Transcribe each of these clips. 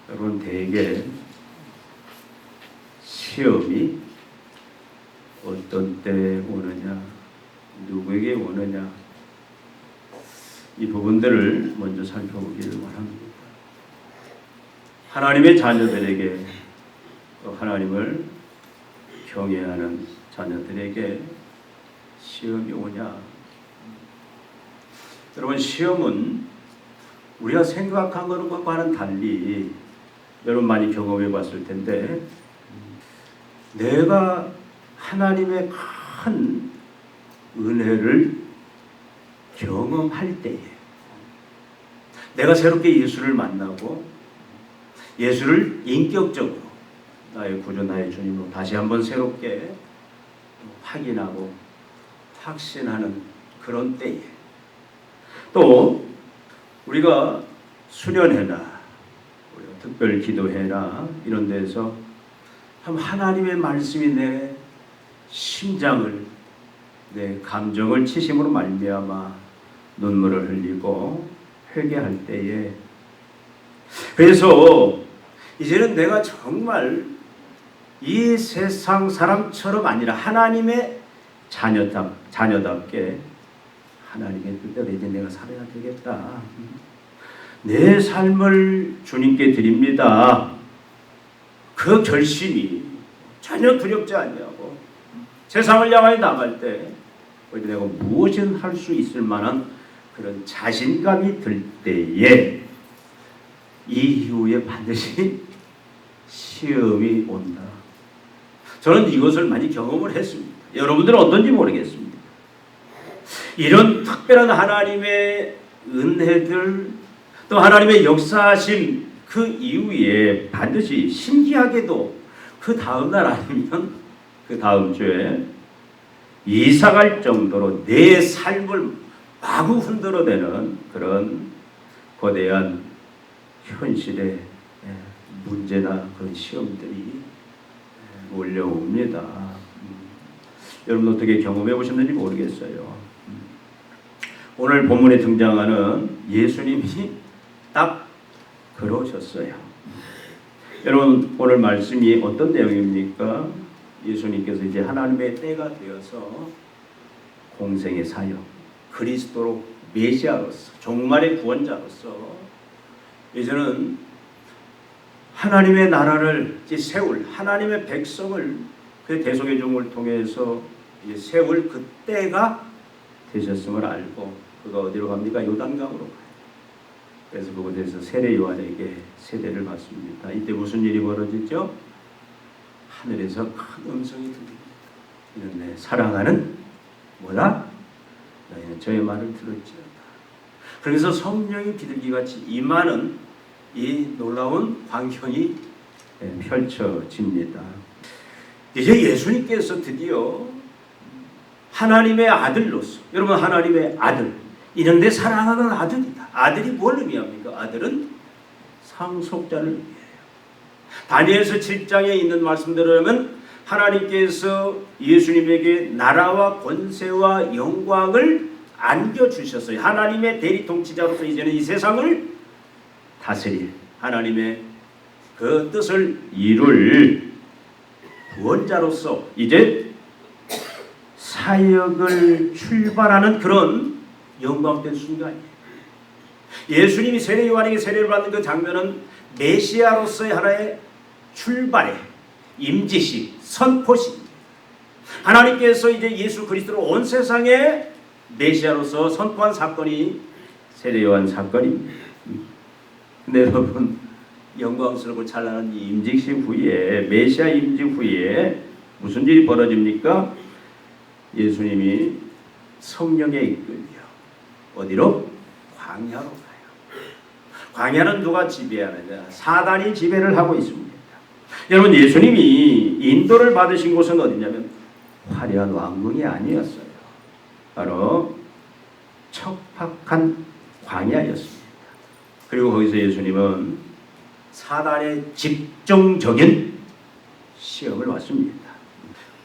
여러분, 대개 시험이 어떤 때 오느냐, 누구에게 오느냐, 이 부분들을 먼저 살펴보기를 원합니다. 하나님의 자녀들에게, 또 하나님을 경외하는 자녀들에게 시험이 오냐? 여러분, 시험은 우리가 생각한 것과는 달리 여러분 많이 경험해 봤을 텐데, 내가 하나님의 큰 은혜를 경험할 때에, 내가 새롭게 예수를 만나고 예수를 인격적으로 나의 구주, 나의 주님으로 다시 한번 새롭게 확인하고 확신하는 그런 때에, 또 우리가 수련회나 우리가 특별 기도회나 이런 데서 하나님의 말씀이 내 심장을, 내 감정을 치심으로 말미암아 눈물을 흘리고 회개할 때에, 그래서 이제는 내가 정말 이 세상 사람처럼 아니라 하나님의 자녀답게 하나님의 뜻대로 이제 내가 살아야 되겠다. 내 삶을 주님께 드립니다. 그 결심이 전혀 두렵지 않냐고, 세상을 향하여 나갈 때 내가 무엇이든 할 수 있을 만한 그런 자신감이 들 때에 이후에 반드시 시험이 온다. 저는 이것을 많이 경험을 했습니다. 여러분들은 어떤지 모르겠습니다. 이런 특별한 하나님의 은혜들, 또 하나님의 역사하심, 그 이후에 반드시 신기하게도 그 다음 날 아니면 그 다음 주에 이사갈 정도로 내 삶을 마구 흔들어대는 그런 거대한 현실의 문제나 그런 시험들이 몰려옵니다. 여러분 어떻게 경험해 보셨는지 모르겠어요. 오늘 본문에 등장하는 예수님이 딱 그러셨어요. 여러분, 오늘 말씀이 어떤 내용입니까? 예수님께서 이제 하나님의 때가 되어서 공생의 사역, 그리스도로 메시아로서, 종말의 구원자로서 이제는 하나님의 나라를 세울, 하나님의 백성을 그 대속의 종을 통해서 세울 그 때가 되셨음을 알고 그가 어디로 갑니까? 요단강으로 가요. 그래서 그곳에서 세례 요한에게 세례를 받습니다. 이때 무슨 일이 벌어지죠? 하늘에서 큰 음성이 들립니다. 이는 내 사랑하는 뭐다? 너희는 저의 말을 들을지어다. 그래서 성령이 비둘기같이 임하는 이 놀라운 광경이 펼쳐집니다. 이제 예수님께서 드디어 하나님의 아들로서, 여러분 하나님의 아들, 이는 내 사랑하는 아들이다. 아들이 뭘 의미합니까? 아들은 상속자를 의미해요. 다니엘서 7장에 있는 말씀대로라면 하나님께서 예수님에게 나라와 권세와 영광을 안겨주셨어요. 하나님의 대리통치자로서 이제는 이 세상을 다스릴, 하나님의 그 뜻을 이룰 구원자로서 이제 사역을 출발하는 그런 영광된 순간이에요. 예수님이 세례 요한에게 세례를 받는 그 장면은 메시아로서의 하나의 출발의 임지식, 선포식. 하나님께서 이제 예수 그리스도를 온 세상에 메시아로서 선포한 사건이 세례 요한 사건입니다. 근데 여러분, 영광스럽고 찬란한 이 임직식 후에, 메시아 임직 후에 무슨 일이 벌어집니까? 예수님이 성령에 이끌려 어디로? 광야로 가요. 광야는 누가 지배하느냐? 사단이 지배를 하고 있습니다. 여러분, 예수님이 인도를 받으신 곳은 어디냐면 화려한 왕궁이 아니었어요. 바로 척박한 광야였습니다. 그리고 거기서 예수님은 사단의 집중적인 시험을 받습니다.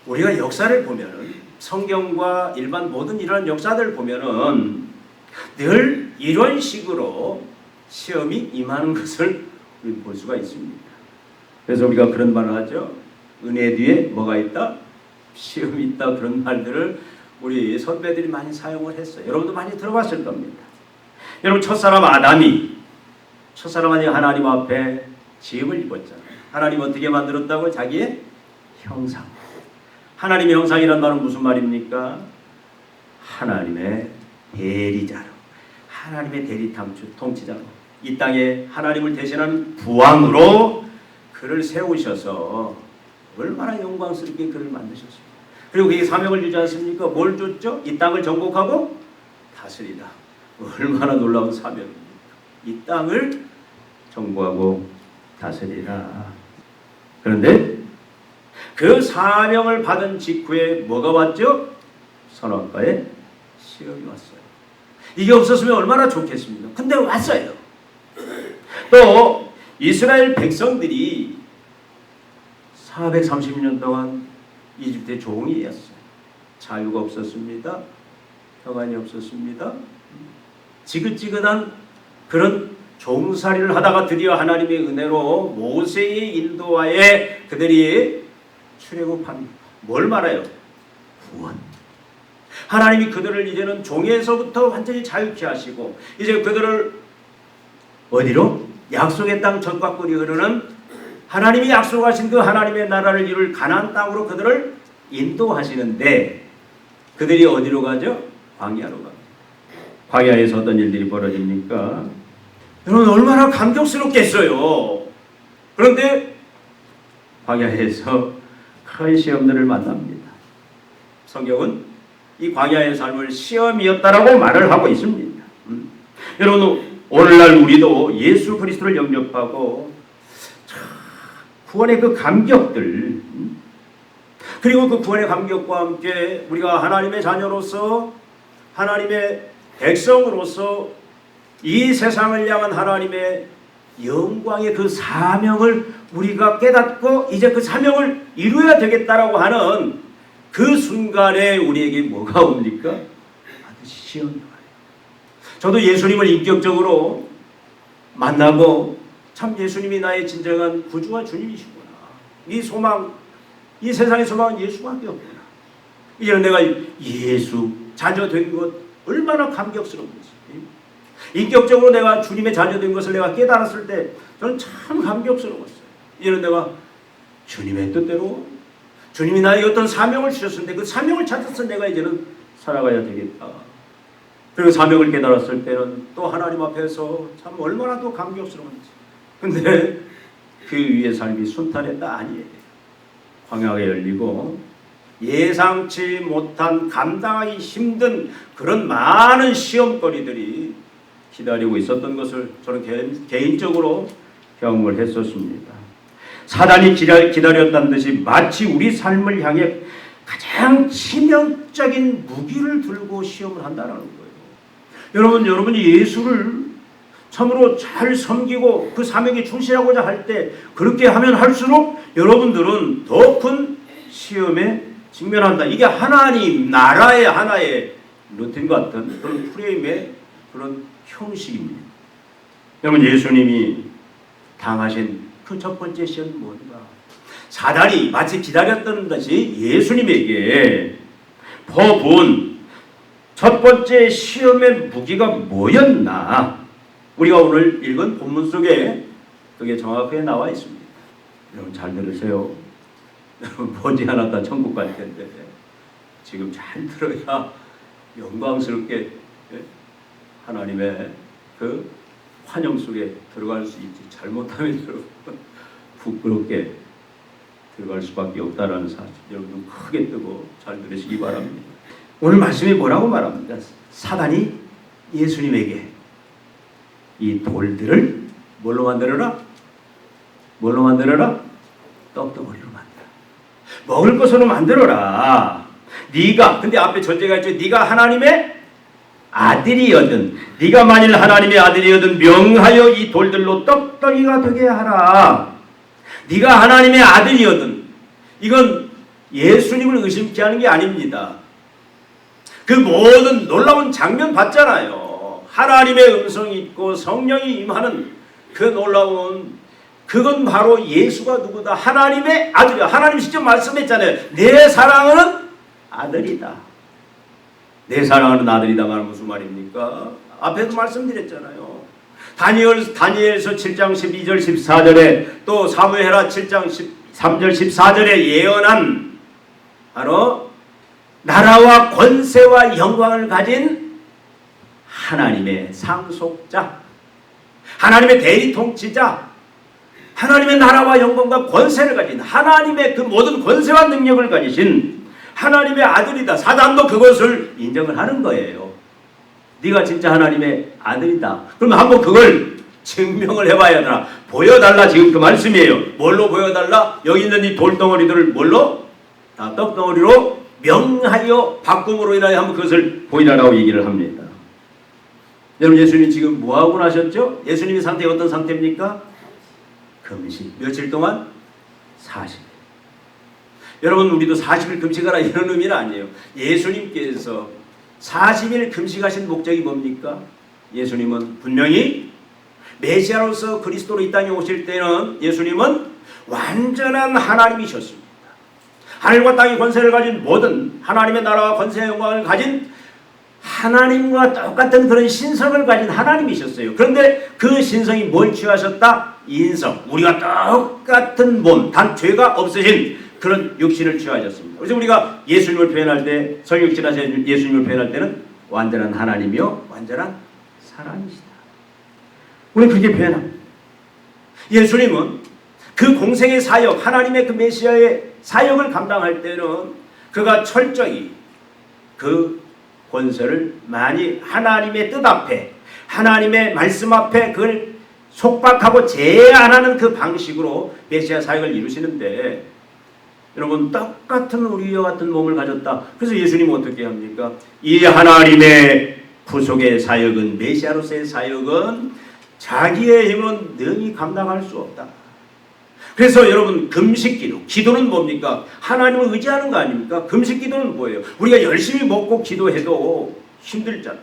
우리가 역사를 보면은, 성경과 일반 모든 이러한 역사들을 보면은 늘 이런 식으로 시험이 임하는 것을 볼 수가 있습니다. 그래서 우리가 그런 말을 하죠. 은혜 뒤에 뭐가 있다? 시험이 있다. 그런 말들을 우리 선배들이 많이 사용을 했어요. 여러분도 많이 들어봤을 겁니다. 여러분 첫사람 아담이 하나님 앞에 지음을 입었잖아요. 하나님 어떻게 만들었다고? 자기의 형상. 하나님의 형상이란 말은 무슨 말입니까? 하나님의 대리자로, 하나님의 대리 통치자로, 이 땅에 하나님을 대신하는 부왕으로 그를 세우셔서 얼마나 영광스럽게 그를 만드셨습니까? 그리고 그게 사명을 주지 않습니까? 뭘 줬죠? 이 땅을 정복하고 다스리다. 얼마나 놀라운 사명입니까? 이 땅을 정복하고 다스리라. 그런데 그 사명을 받은 직후에 뭐가 왔죠? 선악과의 시험이 왔어요. 이게 없었으면 얼마나 좋겠습니까? 근데 왔어요. 또 이스라엘 백성들이 430년 동안 이집트의 종이었어요. 자유가 없었습니다. 평안이 없었습니다. 지긋지긋한 그런 종살이를 하다가 드디어 하나님의 은혜로 모세의 인도하에 그들이 출애굽합니다. 뭘 말해요? 구원. 하나님이 그들을 이제는 종에서부터 완전히 자유케 하시고 이제 그들을 어디로? 약속의 땅 젖과 꿀이 흐르는 하나님이 약속하신 그 하나님의 나라를 이룰 가나안 땅으로 그들을 인도하시는데 그들이 어디로 가죠? 광야로 갑니다. 광야에서 어떤 일들이 벌어집니까? 여러분 얼마나 감격스럽겠어요. 그런데 광야에서 큰 시험들을 만납니다. 성경은 이 광야의 삶을 시험이었다라고 말을 하고 있습니다. 여러분 오늘날 우리도 예수 그리스도를 영접하고 구원의 그 감격들 그리고 그 구원의 감격과 함께 우리가 하나님의 자녀로서 하나님의 백성으로서 이 세상을 향한 하나님의 영광의 그 사명을 우리가 깨닫고 이제 그 사명을 이루어야 되겠다라고 하는 그 순간에 우리에게 뭐가 옵니까? 반드시 시험이 와요. 저도 예수님을 인격적으로 만나고 참 예수님이 나의 진정한 구주와 주님이시구나. 이 소망, 이 세상의 소망은 예수밖에 없구나. 이제는 내가 예수 자녀 된 것 얼마나 감격스러운 것이. 인격적으로 내가 주님의 자녀 된 것을 내가 깨달았을 때 저는 참 감격스러웠어요. 이제는 내가 주님의 뜻대로 주님이 나에게 어떤 사명을 주셨는데 그 사명을 찾아서 내가 이제는 살아가야 되겠다. 그리고 사명을 깨달았을 때는 또 하나님 앞에서 참 얼마나 더 감격스러운지. 근데 그 위의 삶이 순탄했다? 아니에요. 광야가 열리고 예상치 못한 감당하기 힘든 그런 많은 시험거리들이 기다리고 있었던 것을 저는 개인적으로 경험을 했었습니다. 사단이 기다렸다는 듯이 마치 우리 삶을 향해 가장 치명적인 무기를 들고 시험을 한다는 거예요. 여러분이 예수를 참으로 잘 섬기고 그 사명에 충실하고자 할 때 그렇게 하면 할수록 여러분들은 더 큰 시험에 직면한다. 이게 하나님 나라의 하나의 루틴 같은 그런 프레임의 그런 형식입니다. 여러분 예수님이 당하신 그 첫 번째 시험이 뭔가? 사단이 마치 기다렸던 듯이 예수님에게 퍼부은 첫 번째 시험의 무기가 뭐였나? 우리가 오늘 읽은 본문 속에 그게 정확하게 나와 있습니다. 여러분 잘 들으세요. 여러분 머지않았다 천국 갈 텐데 지금 잘 들어야 영광스럽게 하나님의 그 환영 속에 들어갈 수 있지. 잘못하면 여러분 부끄럽게 들어갈 수밖에 없다라는 사실 여러분 크게 뜨고 잘 들으시기 바랍니다. 오늘 말씀이 뭐라고 말합니까? 사단이 예수님에게 이 돌들을 뭘로 만들어라? 뭘로 만들어라? 떡덩어리로 만들어라. 먹을 것으로 만들어라. 네가 근데 앞에 전제가 있죠. 네가 하나님의 아들이여든 네가 만일 하나님의 아들이여든 명하여 이 돌들로 떡덩이가 되게 하라. 네가 하나님의 아들이여든 이건 예수님을 의심케 하는 게 아닙니다. 그 모든 놀라운 장면 봤잖아요. 하나님의 음성이 있고 성령이 임하는 그 놀라운 그건 바로 예수가 누구다? 하나님의 아들이야. 하나님 직접 말씀했잖아요. 내 사랑하는 아들이다. 내 사랑하는 아들이다 말은 무슨 말입니까? 앞에도 말씀드렸잖아요. 다니엘서 7장 12절 14절에 또 사무엘하 7장 13절 14절에 예언한 바로 나라와 권세와 영광을 가진 하나님의 상속자, 하나님의 대리통치자, 하나님의 나라와 영광과 권세를 가진 하나님의 그 모든 권세와 능력을 가지신 하나님의 아들이다. 사단도 그것을 인정을 하는 거예요. 네가 진짜 하나님의 아들이다. 그러면 한번 그걸 증명을 해봐야 되나? 보여달라. 지금 그 말씀이에요. 뭘로 보여달라? 여기 있는 이 돌덩어리들을 뭘로? 떡덩어리로 명하여 바꿈으로 인하여 한번 그것을 보이라라고 얘기를 합니다. 여러분, 예수님 지금 뭐하고 나셨죠? 예수님의 상태가 어떤 상태입니까? 금식. 며칠 동안? 40일. 여러분, 우리도 40일 금식하라 이런 의미는 아니에요. 예수님께서 40일 금식하신 목적이 뭡니까? 예수님은 분명히 메시아로서 그리스도로 이 땅에 오실 때는 예수님은 완전한 하나님이셨습니다. 하늘과 땅의 권세를 가진 모든 하나님의 나라와 권세와 영광을 가진 하나님과 똑같은 그런 신성을 가진 하나님이셨어요. 그런데 그 신성이 뭘 취하셨다? 인성. 우리가 똑같은 몸, 단 죄가 없으신 그런 육신을 취하셨습니다. 그래서 우리가 예수님을 표현할 때, 성육신하신 예수님을 표현할 때는 완전한 하나님이요 완전한 사람이시다. 우리는 그렇게 표현합니다. 예수님은 그 공생의 사역, 하나님의 그 메시아의 사역을 감당할 때는 그가 철저히 그 권세를 많이 하나님의 뜻 앞에, 하나님의 말씀 앞에 그걸 속박하고 제한하는 그 방식으로 메시아 사역을 이루시는데, 여러분, 똑같은 우리와 같은 몸을 가졌다. 그래서 예수님은 어떻게 합니까? 이 하나님의 구속의 사역은, 메시아로서의 사역은 자기의 힘은 능히 감당할 수 없다. 그래서 여러분, 금식 기도, 기도는 뭡니까? 하나님을 의지하는 거 아닙니까? 금식 기도는 뭐예요? 우리가 열심히 먹고 기도해도 힘들잖아요.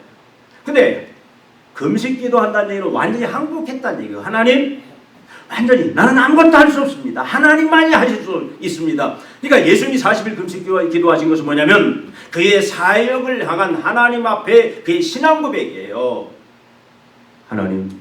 근데 금식 기도한다는 얘기는 완전히 항복했다는 얘기예요. 하나님, 완전히 나는 아무것도 할 수 없습니다. 하나님만이 하실 수 있습니다. 그러니까 예수님이 40일 금식 기도하신 것은 뭐냐면 그의 사역을 향한 하나님 앞에 그의 신앙 고백이에요. 하나님,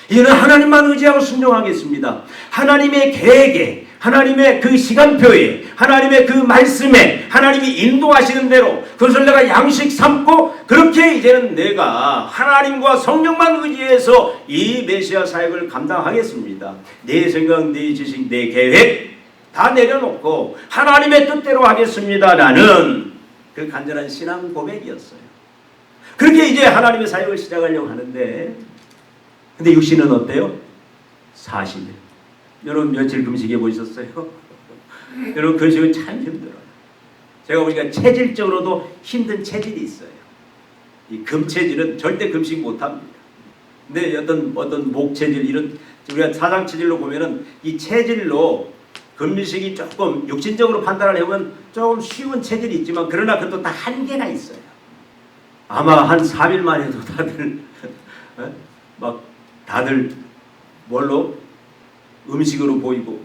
이제는 하나님만 의지하고 순종하겠습니다. 하나님의 계획에, 하나님의 그 시간표에, 하나님의 그 말씀에, 하나님이 인도하시는 대로 그것을 내가 양식 삼고, 그렇게 이제는 내가 하나님과 성령만 의지해서 이 메시아 사역을 감당하겠습니다. 내 생각, 내 지식, 내 계획 다 내려놓고 하나님의 뜻대로 하겠습니다. 라는 그 간절한 신앙 고백이었어요. 그렇게 이제 하나님의 사역을 시작하려고 하는데, 근데 육신은 어때요? 40일. 여러분, 며칠 금식해 보셨어요? 여러분, 금식은 참 힘들어요. 제가 보니까 체질적으로도 힘든 체질이 있어요. 이 금체질은 절대 금식 못합니다. 근데 어떤 목체질, 이런 우리가 사상 체질로 보면은 이 체질로 금식이 조금 육신적으로 판단을 해보면 조금 쉬운 체질이 있지만, 그러나 그것도 다 한계가 있어요. 아마 한 3일만 해도 다들 뭘로? 음식으로 보이고,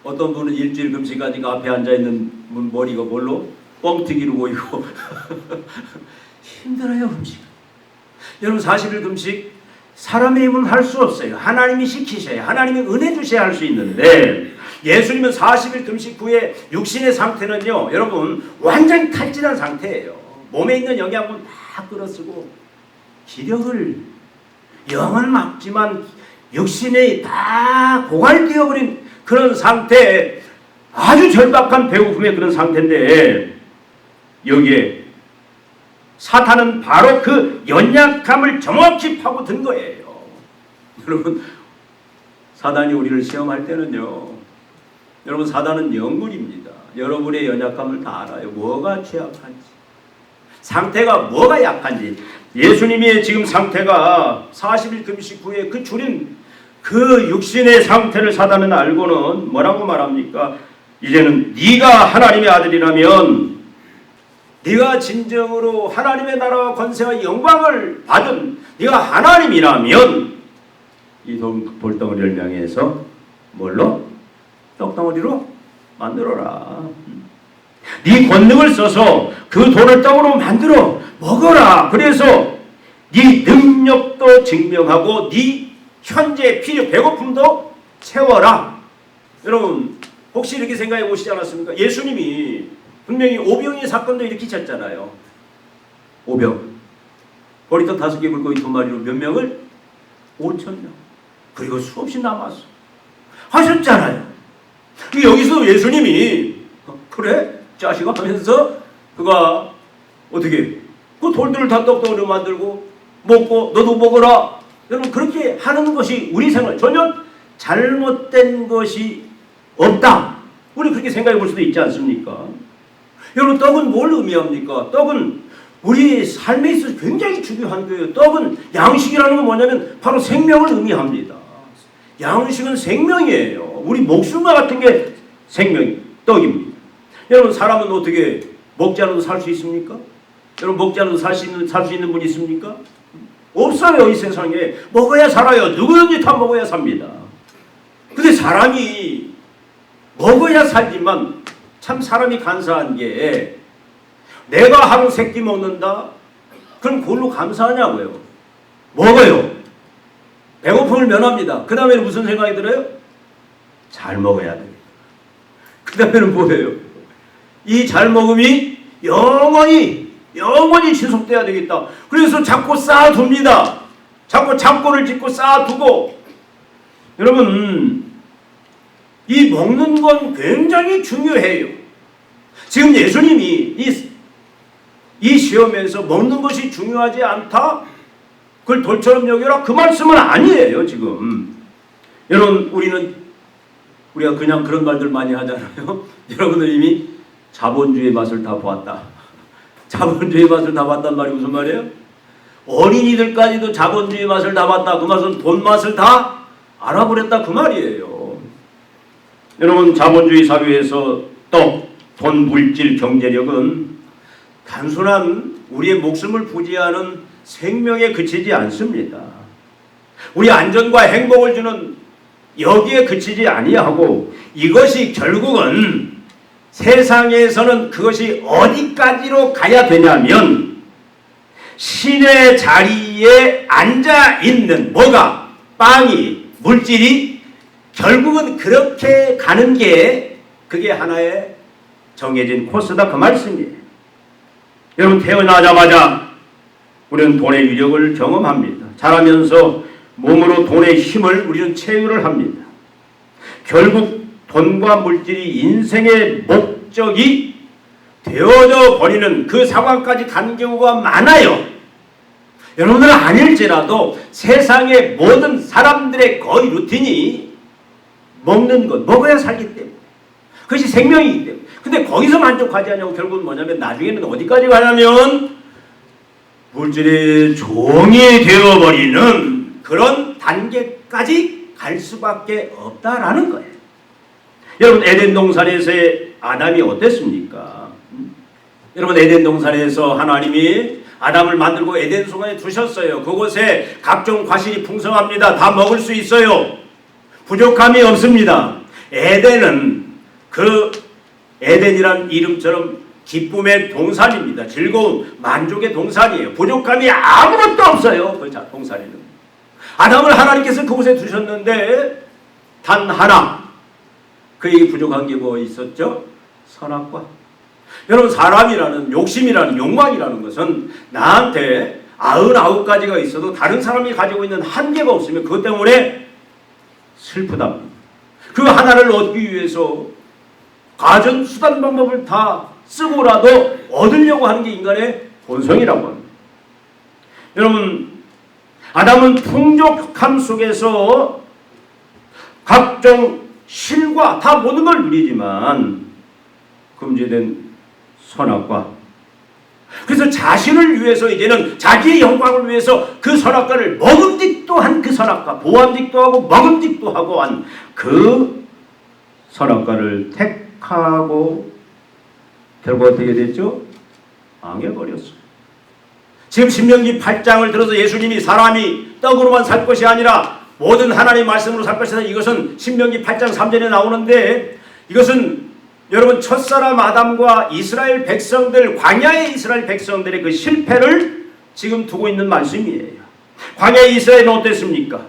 어떤 분은 일주일 금식하니까 앞에 앉아있는 분 머리가 뭘로? 뻥튀기로 보이고 힘들어요, 금식. 여러분, 40일 금식 사람의 힘은 할 수 없어요. 하나님이 시키셔야, 하나님이 은혜 주셔야 할 수 있는데, 예수님은 40일 금식 후에 육신의 상태는요, 여러분, 완전히 탈진한 상태예요. 몸에 있는 영양분 다 끌어쓰고 기력을, 영은 막지만 육신이 다 고갈되어버린 그런 상태에, 아주 절박한 배고픔의 그런 상태인데, 여기에 사탄은 바로 그 연약함을 정확히 파고든 거예요. 여러분, 사단이 우리를 시험할 때는요, 여러분, 사단은 영물입니다. 여러분의 연약함을 다 알아요. 뭐가 취약한지, 상태가 뭐가 약한지. 예수님의 지금 상태가 40일 금식 후에 그 줄인 그 육신의 상태를 사단은 알고는 뭐라고 말합니까? 이제는 네가 하나님의 아들이라면, 네가 진정으로 하나님의 나라와 권세와 영광을 받은 네가 하나님이라면 이 돌덩어리를 향해서 뭘로? 떡덩어리로 만들어라. 네 권능을 써서 그 돈을 떡으로 만들어 먹어라. 그래서 네 능력도 증명하고 네 현재 필요 배고픔도 채워라. 여러분 혹시 이렇게 생각해 보시지 않았습니까? 예수님이 분명히 오병이의 사건도 일으키셨잖아요. 오병 보리떡 5개 물고기 2마리로 몇 명을? 5,000명. 그리고 수없이 남았어. 하셨잖아요. 여기서 예수님이 그래? 자식아 하면서 그가 어떻게 그 돌들을 다 떡덩어리로 만들고 먹고 너도 먹어라. 여러분 그렇게 하는 것이 우리 생활 전혀 잘못된 것이 없다. 우리 그렇게 생각해 볼 수도 있지 않습니까? 여러분 떡은 뭘 의미합니까? 떡은 우리 삶에 있어서 굉장히 중요한 거예요. 떡은 양식이라는 건 뭐냐면 바로 생명을 의미합니다. 양식은 생명이에요. 우리 목숨과 같은 게 떡입니다. 여러분 사람은 어떻게 먹지 않아도 살 수 있습니까? 여러분 먹지 않아도 살 수 있는 분 있습니까? 없어요. 이 세상에 먹어야 살아요. 누구든지 다 먹어야 삽니다. 근데 사람이 먹어야 살지만 참 사람이 간사한 게 내가 하루 3끼 먹는다? 그럼 그걸로 감사하냐고요. 먹어요. 배고픔을 면합니다. 그 다음에는 무슨 생각이 들어요? 잘 먹어야 돼요. 그 다음에는 뭐예요? 이 잘 먹음이 영원히 지속돼야 되겠다. 그래서 자꾸 쌓아둡니다. 자꾸 창고를 짓고 쌓아두고. 여러분 이 먹는 건 굉장히 중요해요. 지금 예수님이 이 시험에서 먹는 것이 중요하지 않다? 그걸 돌처럼 여겨라? 그 말씀은 아니에요. 지금 여러분 우리가 그냥 그런 말들 많이 하잖아요. 여러분들 이미 자본주의 맛을 다 보았다. 자본주의 맛을 다 봤단 말이 무슨 말이에요? 어린이들까지도 자본주의 맛을 다 봤다. 그 맛은 돈 맛을 다 알아버렸다. 그 말이에요. 여러분 자본주의 사회에서 떡, 돈, 물질, 경제력은 단순한 우리의 목숨을 부지하는 생명에 그치지 않습니다. 우리 안전과 행복을 주는 여기에 그치지 아니하고 이것이 결국은 세상에서는 그것이 어디까지로 가야 되냐면 신의 자리에 앉아있는 뭐가? 빵이, 물질이 결국은 그렇게 가는 게 그게 하나의 정해진 코스다. 그 말씀이에요. 여러분 태어나자마자 우리는 돈의 위력을 경험합니다. 자라면서 몸으로 돈의 힘을 우리는 체유를 합니다. 결국 돈과 물질이 인생의 목적이 되어져 버리는 그 상황까지 간 경우가 많아요. 여러분들은 아닐지라도 세상의 모든 사람들의 거의 루틴이 먹는 것, 먹어야 살기 때문에 그것이 생명이기 때문에. 근데 거기서 만족하지 않냐고 결국은 뭐냐면 나중에는 어디까지 가냐면 물질의 종이 되어버리는 그런 단계까지 갈 수밖에 없다라는 거예요. 여러분 에덴 동산에서의 아담이 어땠습니까? 여러분 에덴 동산에서 하나님이 아담을 만들고 에덴 동산에 두셨어요. 그곳에 각종 과실이 풍성합니다. 다 먹을 수 있어요. 부족함이 없습니다. 에덴은 그 에덴이란 이름처럼 기쁨의 동산입니다. 즐거움, 만족의 동산이에요. 부족함이 아무것도 없어요. 그 동산에는. 아담을 하나님께서 그곳에 두셨는데 단 하나 그에게 부족한 게 뭐 있었죠? 선악과. 여러분 사람이라는 욕심이라는 욕망이라는 것은 나한테 99가지가 있어도 다른 사람이 가지고 있는 한계가 없으면 그것 때문에 슬프다. 그 하나를 얻기 위해서 가전 수단 방법을 다 쓰고라도 얻으려고 하는 게 인간의 본성이라고 합니다. 여러분 아담은 풍족함 속에서 각종 실과 다 모든 걸 누리지만 금지된 선악과. 그래서 자신을 위해서 이제는 자기의 영광을 위해서 그 선악과를 먹음직도 한 그 선악과, 보암직도 하고 먹음직도 하고 한 그 선악과를 택하고 결국 어떻게 됐죠? 망해버렸어요. 지금 신명기 8장을 들어서 예수님이 사람이 떡으로만 살 것이 아니라 모든 하나님의 말씀으로 살 것이다. 이것은 신명기 8장 3절에 나오는데, 이것은 여러분 첫사람 아담과 이스라엘 백성들, 광야의 이스라엘 백성들의 그 실패를 지금 두고 있는 말씀이에요. 광야의 이스라엘은 어땠습니까?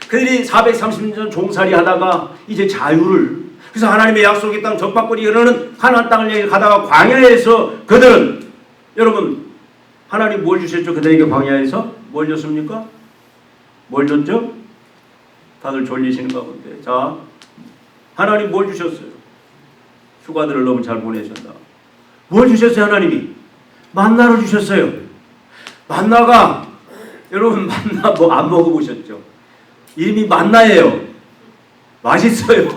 그들이 430년 종살이 하다가 이제 자유를, 그래서 하나님의 약속의 땅 적박거리 흐르는 가나안 땅을 가다가 광야에서 그들은, 여러분 하나님 뭘 주셨죠? 그들에게 광야에서 뭘 줬습니까? 뭘 줬죠? 다들 졸리시는 가운데, 자, 하나님 뭘 주셨어요? 휴가들을 너무 잘 보내셨다. 뭘 주셨어요? 하나님이 만나를 주셨어요. 만나가, 여러분 만나 뭐 안 먹어보셨죠? 이름이 만나예요. 맛있어요.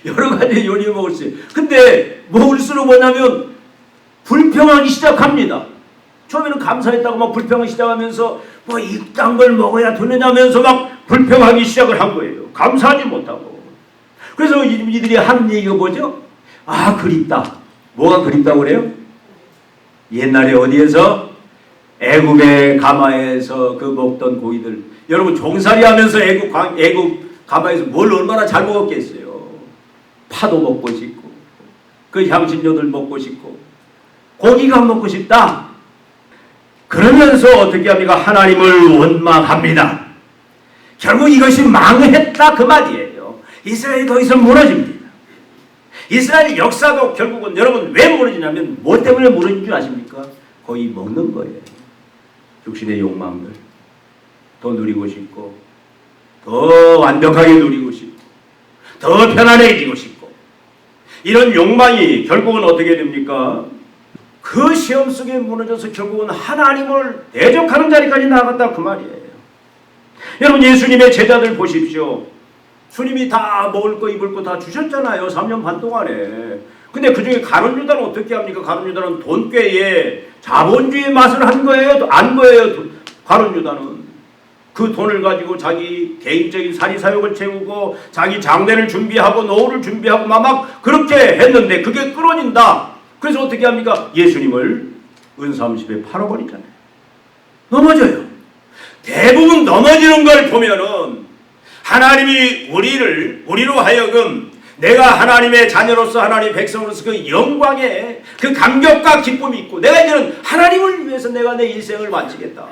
여러 가지 요리 먹을 수 있어요. 근데 먹을수록 뭐냐면 불평하기 시작합니다. 처음에는 감사했다고 막 불평하기 시작하면서 뭐 이딴 걸 먹어야 되느냐면서 막 불평하기 시작을 한 거예요. 감사하지 못하고. 그래서 이들이 하는 얘기가 뭐죠? 아, 그립다. 뭐가 그립다고 그래요? 옛날에 어디에서? 애굽의 가마에서 그 먹던 고기들. 여러분 종살이 하면서 애굽 가마에서 뭘 얼마나 잘 먹었겠어요. 파도 먹고 싶고 그 향신료들 먹고 싶고 고기가 먹고 싶다. 그러면서 어떻게 합니까? 하나님을 원망합니다. 결국 이것이 망했다 그 말이에요. 이스라엘이 더 이상 무너집니다. 이스라엘 역사도 결국은 여러분 왜 무너지냐면 뭐 때문에 무너진 줄 아십니까? 거의 먹는 거예요. 육신의 욕망들. 더 누리고 싶고 더 완벽하게 누리고 싶고 더 편안해지고 싶고 이런 욕망이 결국은 어떻게 됩니까? 그 시험 속에 무너져서 결국은 하나님을 대적하는 자리까지 나아갔다 그 말이에요. 여러분 예수님의 제자들 보십시오. 주님이 다 먹을 거 입을 거 다 주셨잖아요. 3년 반 동안에. 근데 그 중에 가룟 유다는 어떻게 합니까? 가룟 유다는 돈꾀에 자본주의 맛을 한 거예요? 안 거예요? 가룟 유다는. 그 돈을 가지고 자기 개인적인 사리사욕을 채우고 자기 장례를 준비하고 노후를 준비하고 막 그렇게 했는데 그게 끊어진다. 그래서 어떻게 합니까? 예수님을 은삼십에 팔아버리잖아요. 넘어져요. 대부분 넘어지는 걸 보면은 하나님이 우리로 하여금 내가 하나님의 자녀로서 하나님의 백성으로서 그 영광에 그 감격과 기쁨이 있고 내가 이제는 하나님을 위해서 내가 내 인생을 마치겠다.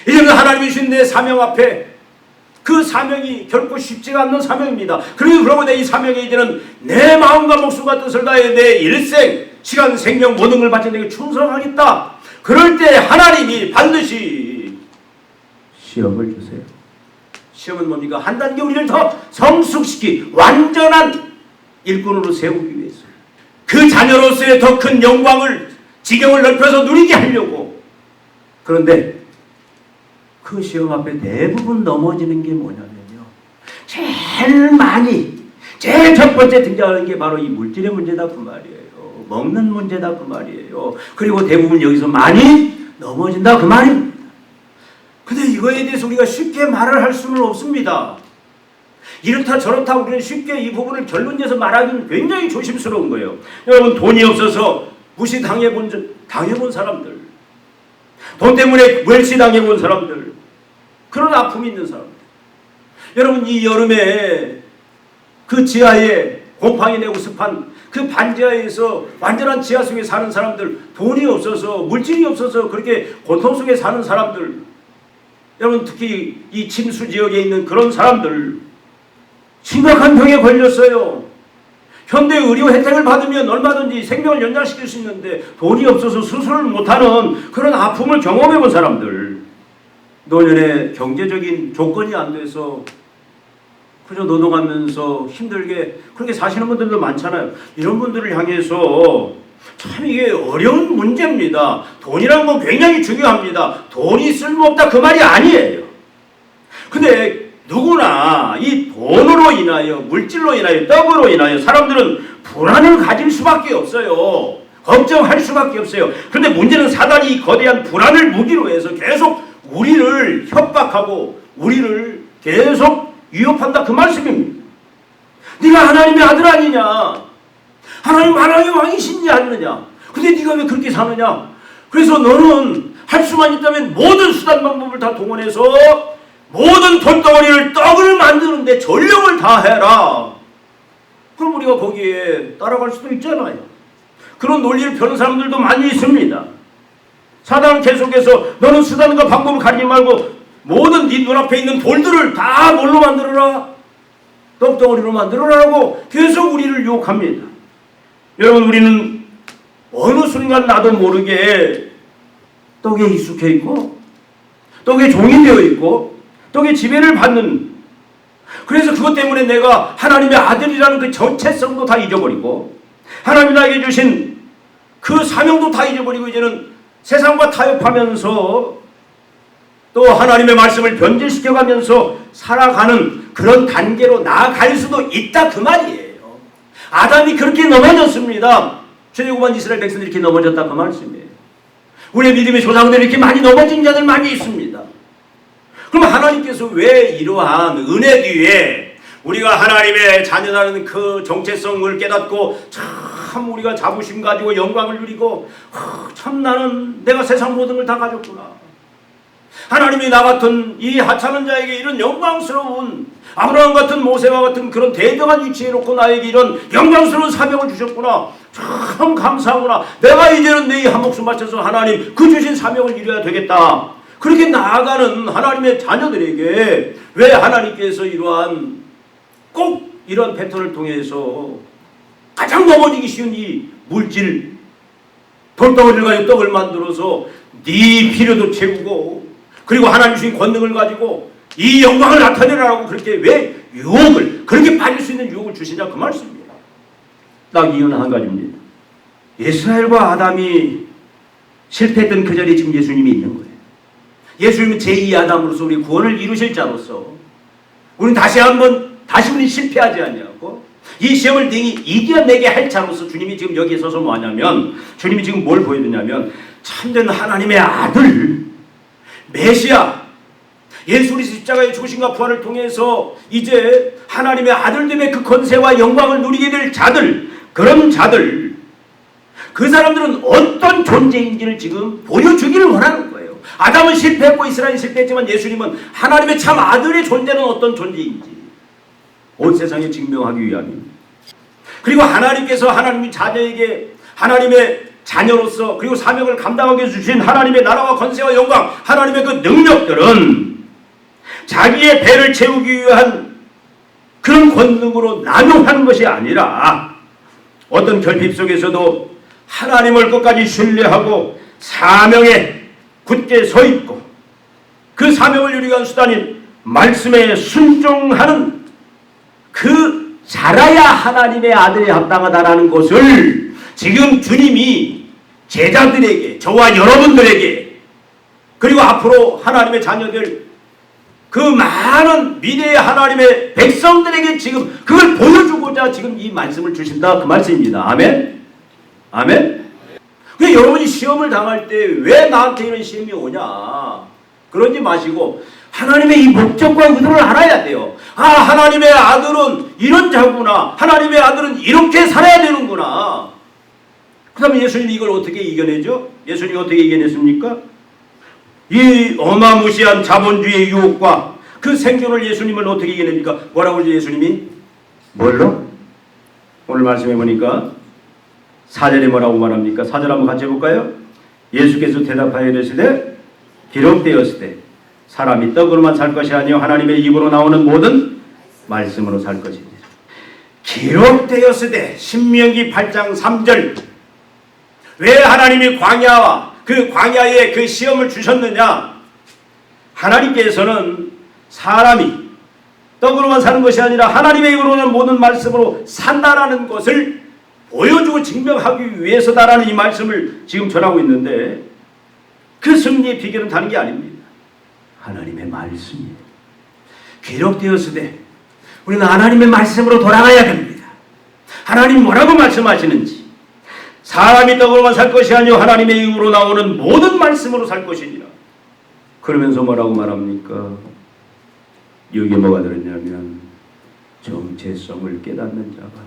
이제는 하나님이 주신 내 사명 앞에 그 사명이 결코 쉽지가 않는 사명입니다. 그러고 내 이 사명에 이제는 내 마음과 목숨과 뜻을 다해 내 일생, 시간, 생명 모든 걸 바쳐 내게 충성하겠다. 그럴 때 하나님이 반드시 시험을 주세요. 시험은 뭡니까? 한 단계 우리를 더 성숙시키 완전한 일꾼으로 세우기 위해서 그 자녀로서의 더 큰 영광을 지경을 넓혀서 누리게 하려고. 그런데 그 시험 앞에 대부분 넘어지는 게 뭐냐면요, 제일 첫 번째 등장하는 게 바로 이 물질의 문제다 그 말이에요. 먹는 문제다 그 말이에요. 그리고 대부분 여기서 많이 넘어진다 그 말입니다. 근데 이거에 대해서 우리가 쉽게 말을 할 수는 없습니다. 이렇다 저렇다 우리는 쉽게 이 부분을 결론내서 말하기는 굉장히 조심스러운 거예요. 여러분 돈이 없어서 당해본 사람들, 돈 때문에 멸시당해본 사람들, 그런 아픔이 있는 사람들. 여러분 이 여름에 그 지하에 곰팡이 내고 습한 그 반지하에서 완전한 지하 속에 사는 사람들, 돈이 없어서 물질이 없어서 그렇게 고통 속에 사는 사람들, 여러분 특히 이 침수 지역에 있는 그런 사람들 심각한 병에 걸렸어요. 현대 의료 혜택을 받으면 얼마든지 생명을 연장시킬 수 있는데 돈이 없어서 수술을 못하는 그런 아픔을 경험해본 사람들, 노년에 경제적인 조건이 안 돼서 그저 노동하면서 힘들게 그렇게 사시는 분들도 많잖아요. 이런 분들을 향해서 참 이게 어려운 문제입니다. 돈이라는 건 굉장히 중요합니다. 돈이 쓸모없다 그 말이 아니에요. 근데 누구나 이 돈으로 인하여, 물질로 인하여, 떡으로 인하여 사람들은 불안을 가질 수밖에 없어요. 걱정할 수밖에 없어요. 그런데 문제는 사단이 이 거대한 불안을 무기로 해서 계속 우리를 협박하고 우리를 계속 위협한다 그 말씀입니다. 네가 하나님의 아들 아니냐? 하나님 하나님의 왕이시지 않느냐? 근데 네가 왜 그렇게 사느냐? 그래서 너는 할 수만 있다면 모든 수단 방법을 다 동원해서 모든 돌덩어리를 떡을 만드는데 전력을 다해라. 그럼 우리가 거기에 따라갈 수도 있잖아요. 그런 논리를 펴는 사람들도 많이 있습니다. 사단은 계속해서 너는 수단과 방법을 가리지 말고 모든 네 눈앞에 있는 돌들을 다 뭘로 만들어라? 떡덩어리로 만들어라고 계속 우리를 유혹합니다. 여러분, 우리는 어느 순간 나도 모르게 떡에 익숙해 있고 떡에 종이 되어 있고 떡에 지배를 받는, 그래서 그것 때문에 내가 하나님의 아들이라는 그 정체성도 다 잊어버리고 하나님이 나에게 주신 그 사명도 다 잊어버리고 이제는 세상과 타협하면서 또 하나님의 말씀을 변질시켜가면서 살아가는 그런 단계로 나아갈 수도 있다, 그 말이에요. 아담이 그렇게 넘어졌습니다. 출애굽한 이스라엘 백성들이 이렇게 넘어졌다, 그 말씀이에요. 우리의 믿음의 조상들이 이렇게 많이 넘어진 자들 많이 있습니다. 그럼 하나님께서 왜 이러한 은혜 뒤에 우리가 하나님의 자녀라는 그 정체성을 깨닫고 참 우리가 자부심 가지고 영광을 누리고 참 나는 내가 세상 모든 걸 다 가졌구나, 하나님이 나 같은 이 하찮은 자에게 이런 영광스러운 아브라함 같은 모세와 같은 그런 대등한 위치에 놓고 나에게 이런 영광스러운 사명을 주셨구나, 참 감사하구나, 내가 이제는 내 한 목숨 바쳐서 하나님 그 주신 사명을 이루어야 되겠다, 그렇게 나아가는 하나님의 자녀들에게 왜 하나님께서 이러한 꼭 이런 패턴을 통해서 가장 넘어지기 쉬운 이 물질 돌덩어리를 가지고 떡을 만들어서 네 필요도 채우고 그리고 하나님 주신 권능을 가지고 이 영광을 나타내라고 그렇게 왜 유혹을, 그렇게 빠질 수 있는 유혹을 주시냐, 그 말씀입니다. 딱 이유는 한 가지입니다. 이스라엘과 아담이 실패했던 그 자리에 지금 예수님이 있는 거예요. 예수님은 제2 아담으로서 우리 구원을 이루실 자로서 우리는 다시 우리 실패하지 않냐고 이 시험을 능히 이겨내게 할 자로서 주님이 지금 여기에 서서 뭐하냐면, 주님이 지금 뭘 보여주냐면 참된 하나님의 아들 메시아 예수 그리스도 십자가의 죽으심과 부활을 통해서 이제 하나님의 아들됨의 그 권세와 영광을 누리게 될 자들, 그런 자들, 그 사람들은 어떤 존재인지를 지금 보여주기를 원하는 거예요. 아담은 실패했고 이스라엘이 실패했지만 예수님은 하나님의 참 아들의 존재는 어떤 존재인지 온 세상에 증명하기 위함입니다. 그리고 하나님께서 하나님의 자녀에게 하나님의 자녀로서 그리고 사명을 감당하게 주신 하나님의 나라와 권세와 영광, 하나님의 그 능력들은 자기의 배를 채우기 위한 그런 권능으로 남용하는 것이 아니라 어떤 결핍 속에서도 하나님을 끝까지 신뢰하고 사명에 굳게 서 있고 그 사명을 이루기 위한 수단인 말씀에 순종하는 그 자라야 하나님의 아들에 합당하다라는 것을 지금 주님이 제자들에게, 저와 여러분들에게, 그리고 앞으로 하나님의 자녀들, 그 많은 미래의 하나님의 백성들에게 지금 그걸 보여주고자 지금 이 말씀을 주신다, 그 말씀입니다. 아멘? 아멘? 그래, 여러분이 시험을 당할 때 왜 나한테 이런 시험이 오냐 그러지 마시고 하나님의 이 목적과 의도를 알아야 돼요. 아, 하나님의 아들은 이런 자구나, 하나님의 아들은 이렇게 살아야 되는구나. 그 다음에 예수님이 이걸 어떻게 이겨내죠? 예수님이 어떻게 이겨냈습니까? 이 어마무시한 자본주의의 유혹과 그 생존을 예수님은 어떻게 이겨냅니까? 뭐라고 하죠, 예수님이? 뭘로? 오늘 말씀해 보니까 4절에 뭐라고 말합니까? 4절 한번 같이 해볼까요? 예수께서 대답하여 이르시되 기록되었으되 사람이 떡으로만 살 것이 아니요 하나님의 입으로 나오는 모든 말씀으로 살 것이니라. 기록되었으되 신명기 8장 3절. 왜 하나님이 광야와 그 광야에 그 시험을 주셨느냐? 하나님께서는 사람이 떡으로만 사는 것이 아니라 하나님의 입으로 나오는 모든 말씀으로 산다라는 것을 보여주고 증명하기 위해서다라는 이 말씀을 지금 전하고 있는데 그 승리의 비결은 다른 게 아닙니다. 하나님의 말씀이에요. 기록되었으되 우리는 하나님의 말씀으로 돌아가야 됩니다. 하나님 뭐라고 말씀하시는지, 사람이 떡으로만 살 것이 아니요 하나님의 입으로 나오는 모든 말씀으로 살 것이니라. 그러면서 뭐라고 말합니까? 여기에 뭐가 들었냐면 정체성을 깨닫는 자가.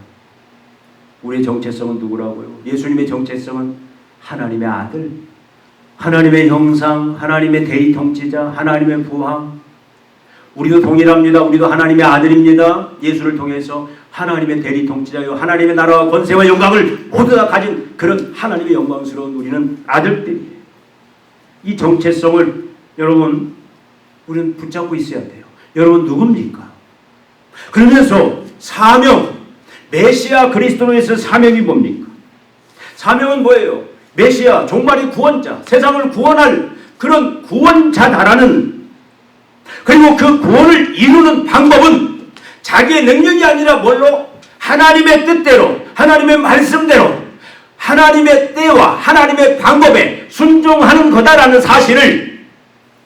우리의 정체성은 누구라고요? 예수님의 정체성은 하나님의 아들, 하나님의 형상, 하나님의 대의통치자, 하나님의 부왕. 우리도 동일합니다. 우리도 하나님의 아들입니다. 예수를 통해서 하나님의 대리 통치자요 하나님의 나라와 권세와 영광을 모두 다 가진 그런 하나님의 영광스러운 우리는 아들들이에요. 이 정체성을 여러분 우리는 붙잡고 있어야 돼요. 여러분 누굽니까? 그러면서 사명, 메시아 그리스도로에서 사명이 뭡니까? 사명은 뭐예요? 메시아, 종말의 구원자, 세상을 구원할 그런 구원자다라는, 그리고 그 구원을 이루는 방법은 자기의 능력이 아니라 뭘로? 하나님의 뜻대로, 하나님의 말씀대로, 하나님의 때와 하나님의 방법에 순종하는 거다라는 사실을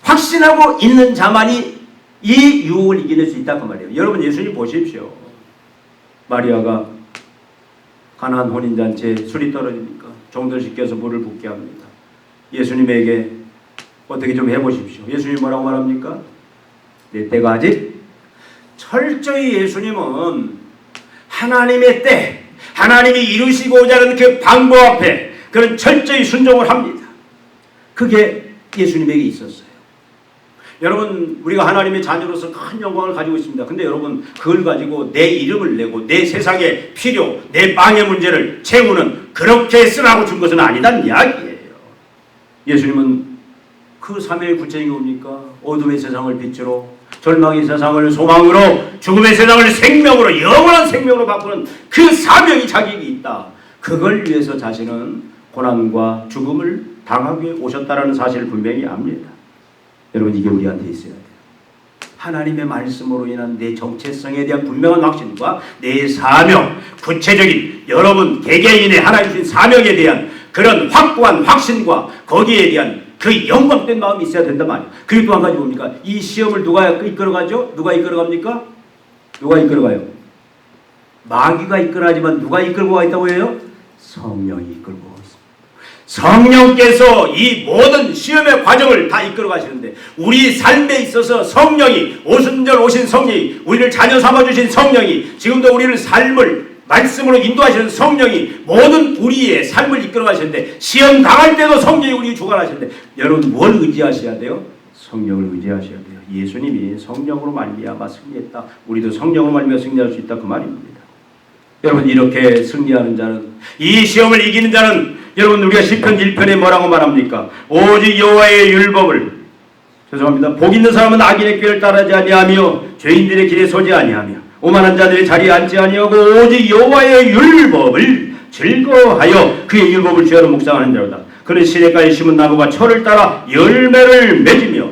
확신하고 있는 자만이 이 유혹을 이겨낼 수 있다 그 말이에요. 여러분 예수님 보십시오. 마리아가 가나안 혼인잔치에 술이 떨어지니까 종들 시켜서 물을 붓게 합니다. 예수님에게 어떻게 좀 해보십시오. 예수님 뭐라고 말합니까? 내 때가 아직? 철저히 예수님은 하나님의 때, 하나님이 이루시고자 하는 그 방법 앞에 그런 철저히 순종을 합니다. 그게 예수님에게 있었어요. 여러분 우리가 하나님의 자녀로서 큰 영광을 가지고 있습니다. 근데 여러분 그걸 가지고 내 이름을 내고 내 세상의 필요, 내 빵의 문제를 채우는 그렇게 쓰라고 준 것은 아니다는 이야기예요. 예수님은 그 사명의 구체적이 뭡니까? 어둠의 세상을 빛으로, 절망의 세상을 소망으로, 죽음의 세상을 생명으로, 영원한 생명으로 바꾸는 그 사명이 자기에게 있다. 그걸 위해서 자신은 고난과 죽음을 당하게 오셨다라는 사실을 분명히 압니다. 여러분 이게 우리한테 있어야 돼요. 하나님의 말씀으로 인한 내 정체성에 대한 분명한 확신과 내 사명, 구체적인 여러분 개개인의 하나님 주신 사명에 대한 그런 확고한 확신과 거기에 대한 그 영광된 마음이 있어야 된단 말이에요. 그리고 또 한 가지 뭡니까? 이 시험을 누가 이끌어가죠? 누가 이끌어갑니까? 누가 이끌어가요? 마귀가 이끌어가지만 누가 이끌고 가 있다고 해요? 성령이 이끌고 가 있습니다. 성령께서 이 모든 시험의 과정을 다 이끌어 가시는데 우리 삶에 있어서 성령이, 오순절 오신 성령이, 우리를 자녀 삼아주신 성령이, 지금도 우리를 삶을 말씀으로 인도하시는 성령이 모든 우리의 삶을 이끌어 가시는데 시험 당할 때도 성령이 우리 주관하시는데 여러분 뭘 의지하셔야 돼요? 성령을 의지하셔야 돼요. 예수님이 성령으로 말미암아 승리했다. 우리도 성령으로 말미암아 승리할 수 있다 그 말입니다. 여러분 이렇게 승리하는 자는, 이 시험을 이기는 자는, 여러분 우리가 시편 1편에 뭐라고 말합니까? 오직 여호와의 율법을, 죄송합니다, 복 있는 사람은 악인의 꾀를 따르지 아니하며 죄인들의 길에 서지 아니하며 오만한 자들의 자리에 앉지 아니하고 오직 여호와의 율법을 즐거워하여 그의 율법을 주야로 묵상하는 자로다. 그는 시냇가에 심은 나무가 철을 따라 열매를 맺으며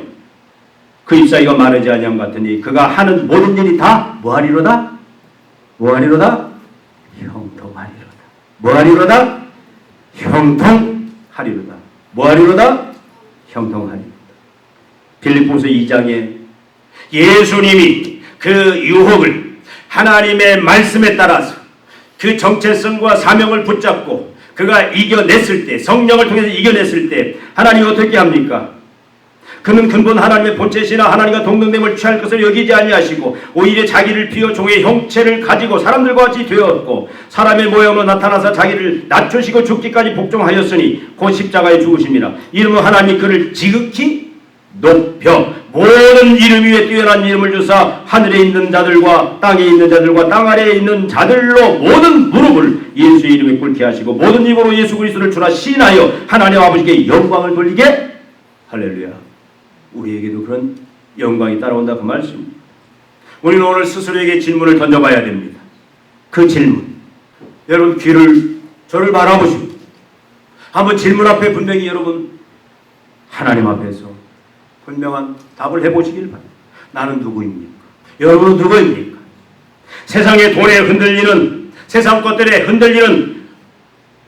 그 잎사귀가 마르지 아니함 같으니 그가 하는 모든 일이 다 뭐하리로다? 뭐하리로다? 형통하리로다. 뭐하리로다? 형통하리로다. 뭐하리로다? 형통하리로다. 빌립보서 2장에 예수님이 그 유혹을 하나님의 말씀에 따라서 그 정체성과 사명을 붙잡고 그가 이겨냈을 때, 성령을 통해서 이겨냈을 때 하나님이 어떻게 합니까? 그는 근본 하나님의 본체시나 하나님과 동등됨을 취할 것을 여기지 아니하시고 오히려 자기를 비워 종의 형체를 가지고 사람들과 같이 되었고 사람의 모형으로 나타나서 자기를 낮추시고 죽기까지 복종하였으니 곧 십자가에 죽으심이라. 이름은 하나님이 그를 지극히 높여 모든 이름 위에 뛰어난 이름을 주사 하늘에 있는 자들과 땅에 있는 자들과 땅 아래에 있는 자들로 모든 무릎을 예수의 이름에 꿇게 하시고 모든 입으로 예수 그리스도를 주라 시인하여 하나님 아버지께 영광을 돌리게. 할렐루야. 우리에게도 그런 영광이 따라온다 그 말씀입니다. 우리는 오늘 스스로에게 질문을 던져봐야 됩니다. 그 질문, 여러분 저를 바라보시고 한번 질문 앞에 분명히 여러분 하나님 앞에서 분명한 답을 해보시길 바랍니다. 나는 누구입니까? 여러분은 누구입니까? 세상의 돈에 흔들리는, 세상 것들에 흔들리는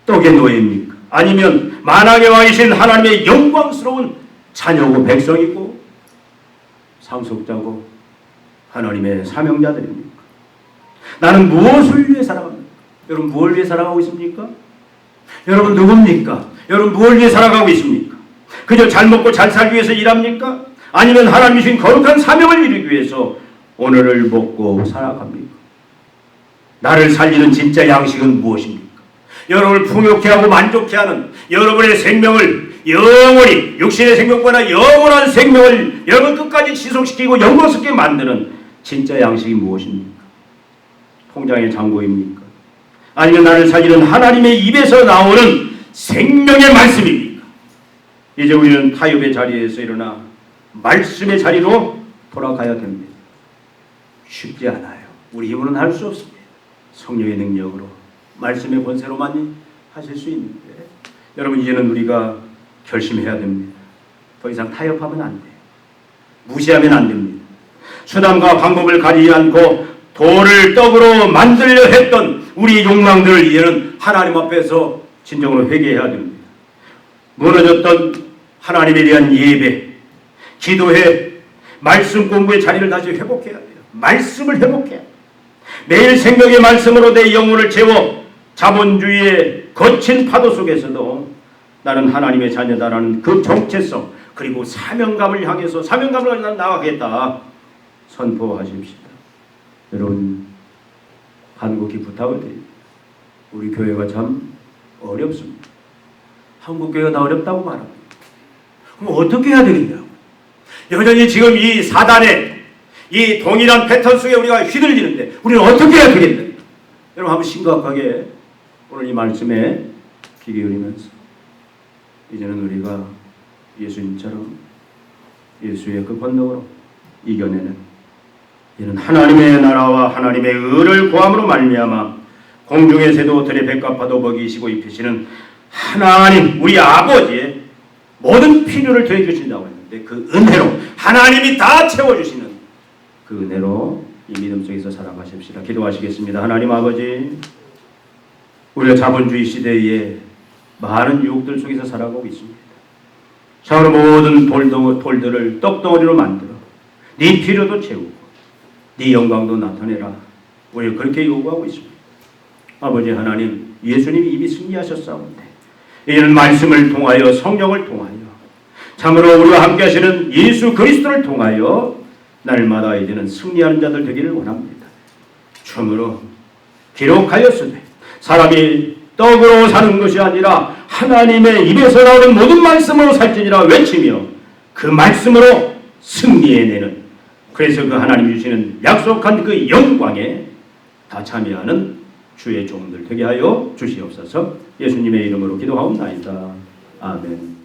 떡의 노예입니까? 아니면 만왕의 왕이신 하나님의 영광스러운 자녀고 백성이고 상속자고 하나님의 사명자들입니까? 나는 무엇을 위해 살아갑니까? 여러분 무엇을 위해 살아가고 있습니까? 여러분 누굽니까? 여러분 무엇을 위해 살아가고 있습니까? 그저 잘 먹고 잘 살기 위해서 일합니까? 아니면 하나님이 주신 거룩한 사명을 이루기 위해서 오늘을 먹고 살아갑니까? 나를 살리는 진짜 양식은 무엇입니까? 여러분을 풍요케 하고 만족케 하는 여러분의 생명을 영원히 육신의 생명보다 영원한 생명을 여러분 끝까지 지속시키고 영광스럽게 만드는 진짜 양식이 무엇입니까? 통장의 잔고입니까? 아니면 나를 살리는 하나님의 입에서 나오는 생명의 말씀입니까? 이제 우리는 타협의 자리에서 일어나 말씀의 자리로 돌아가야 됩니다. 쉽지 않아요. 우리 힘으로는 할 수 없습니다. 성령의 능력으로 말씀의 권세로만 하실 수 있는데 여러분 이제는 우리가 결심해야 됩니다. 더 이상 타협하면 안 돼요. 무시하면 안 됩니다. 수단과 방법을 가리지 않고 돌을 떡으로 만들려 했던 우리 욕망들을 이제는 하나님 앞에서 진정으로 회개해야 됩니다. 무너졌던 하나님에 대한 예배, 기도회, 말씀 공부의 자리를 다시 회복해야 돼요. 말씀을 회복해야 돼요. 매일 생명의 말씀으로 내 영혼을 채워 자본주의의 거친 파도 속에서도 나는 하나님의 자녀다라는 그 정체성 그리고 사명감을 향해서 사명감을 가지고 나가겠다 선포하십시다. 여러분 간곡히 부탁을 드립니다. 우리 교회가 참 어렵습니다. 한국 교회가 다 어렵다고 말합니다. 그럼 어떻게 해야 되겠냐고. 여전히 지금 이 사단의 이 동일한 패턴 속에 우리가 휘둘리는데 우리는 어떻게 해야 되겠냐. 여러분 한번 심각하게 오늘 이 말씀에 귀 기울이면서 이제는 우리가 예수님처럼 예수의 그 권능으로 이겨내는 이는 하나님의 나라와 하나님의 의를 구함으로 말미암아 공중의 새도 들의 백합화도 먹이시고 입히시는 하나님 우리 아버지의 모든 필요를 더해주신다고 했는데 그 은혜로 하나님이 다 채워주시는 그 은혜로 이 믿음 속에서 살아가십시다. 기도하시겠습니다. 하나님 아버지 우리가 자본주의 시대에 많은 유혹들 속에서 살아가고 있습니다. 참으로 모든 돌들을 떡덩어리로 만들어 네 필요도 채우고 네 영광도 나타내라. 우리가 그렇게 요구하고 있습니다. 아버지 하나님 예수님이 이미 승리하셨사온데 이제는 말씀을 통하여 성령을 통하여 참으로 우리와 함께 하시는 예수 그리스도를 통하여 날마다 이제는 승리하는 자들 되기를 원합니다. 참으로 기록하였으되 사람이 떡으로 사는 것이 아니라 하나님의 입에서 나오는 모든 말씀으로 살지니라 외치며 그 말씀으로 승리해내는 그래서 그 하나님 주시는 약속한 그 영광에 다 참여하는 주의 종들 되게 하여 주시옵소서. 예수님의 이름으로 기도하옵나이다. 아멘.